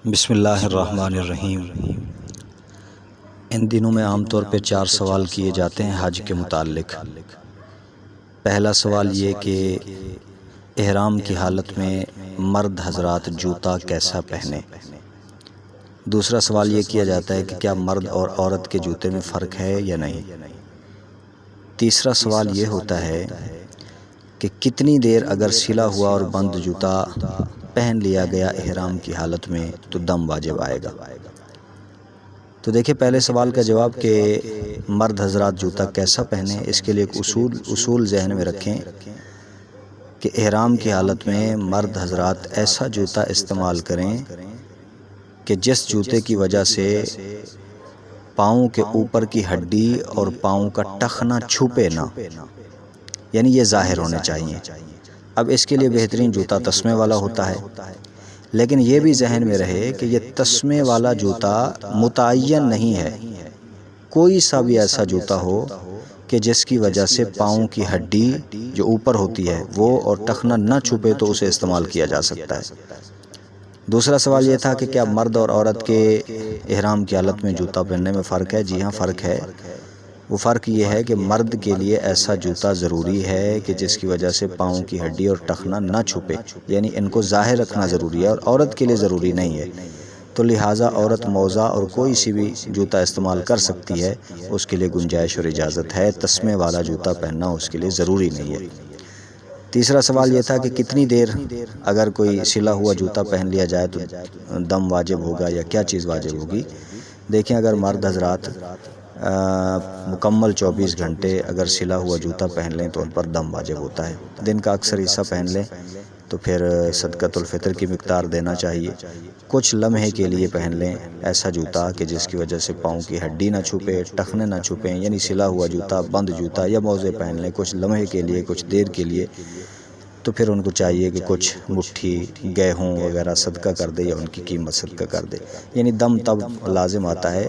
بسم اللہ الرحمن الرحیم۔ ان دنوں میں عام طور پہ 4 سوال کیے جاتے ہیں حج کے متعلق۔ پہلا سوال یہ کہ احرام کی حالت میں مرد حضرات جوتا کیسا پہنے۔ دوسرا سوال یہ کیا جاتا ہے کہ کیا مرد اور عورت کے جوتے میں فرق ہے یا نہیں۔ تیسرا سوال یہ ہوتا ہے کہ کتنی دیر اگر سلا ہوا اور بند جوتا پہن لیا گیا احرام کی حالت میں تو دم واجب آئے گا۔ تو دیکھیں پہلے سوال کا جواب کہ مرد حضرات جوتا کیسا پہنے، اس کے لیے ایک اصول ذہن میں رکھیں کہ احرام کی حالت میں مرد حضرات ایسا جوتا استعمال کریں کہ جس جوتے کی وجہ سے پاؤں کے اوپر کی ہڈی اور پاؤں کا ٹخنا چھپے نہ، یعنی یہ ظاہر ہونے چاہیے۔ اب اس کے لیے بہترین جوتا تسمے والا ہوتا ہے، لیکن یہ بھی ذہن میں رہے کہ یہ تسمے والا جوتا متعین نہیں ہے۔ کوئی سا بھی ایسا جوتا ہو کہ جس کی وجہ سے پاؤں کی ہڈی جو اوپر ہوتی ہے وہ اور ٹخنا نہ چھپے تو اسے استعمال کیا جا سکتا ہے۔ دوسرا سوال یہ تھا کہ کیا مرد اور عورت کے احرام کی حالت میں جوتا پہننے میں فرق ہے۔ جی ہاں، فرق ہے۔ وہ فرق یہ ہے کہ مرد کے لیے ایسا جوتا ضروری ہے کہ جس کی وجہ سے پاؤں کی ہڈی اور ٹخنا نہ چھپے، یعنی ان کو ظاہر رکھنا ضروری ہے، اور عورت کے لیے ضروری نہیں ہے۔ تو لہٰذا عورت موزہ اور کوئی سی بھی جوتا استعمال کر سکتی ہے، اس کے لیے گنجائش اور اجازت ہے۔ تسمے والا جوتا پہننا اس کے لیے ضروری نہیں ہے۔ تیسرا سوال یہ تھا کہ کتنی دیر اگر کوئی سلا ہوا جوتا پہن لیا جائے تو دم واجب ہوگا یا کیا چیز واجب ہوگی۔ دیکھیں اگر مرد حضرات مکمل 24 گھنٹے اگر سلا ہوا جوتا پہن لیں تو ان پر دم واجب ہوتا ہے۔ دن کا اکثر حصہ پہن لیں تو پھر صدقۃ الفطر کی مقدار دینا چاہیے۔ کچھ لمحے کے لیے پہن لیں ایسا جوتا کہ جس کی وجہ سے پاؤں کی ہڈی نہ چھپے، ٹخنے نہ چھپیں، یعنی سلا ہوا جوتا، بند جوتا یا موزے پہن لیں کچھ لمحے کے لیے، کچھ دیر کے لیے۔ تو پھر ان کو چاہیے کہ کچھ مٹھی گیہوں وغیرہ صدقہ کر دے یا ان کی قیمت صدقہ کر دے، یعنی دم تب لازم آتا ہے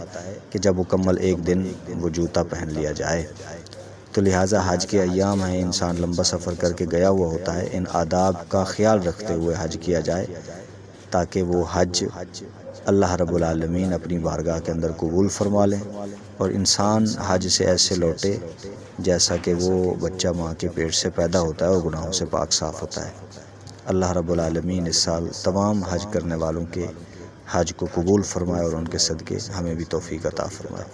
کہ جب مکمل ایک دن وہ جوتا پہن لیا جائے۔ تو لہٰذا حج کے ایام ہیں، انسان لمبا سفر کر کے گیا ہوا ہوتا ہے، ان آداب کا خیال رکھتے ہوئے حج کیا جائے تاکہ وہ حج اللہ رب العالمین اپنی بارگاہ کے اندر قبول فرما لیں، اور انسان حج سے ایسے لوٹے جیسا کہ وہ بچہ ماں کے پیٹ سے پیدا ہوتا ہے اور گناہوں سے پاک صاف ہوتا ہے۔ اللہ رب العالمین اس سال تمام حج کرنے والوں کے حج کو قبول فرمائے اور ان کے صدقے ہمیں بھی توفیق عطا فرمائے۔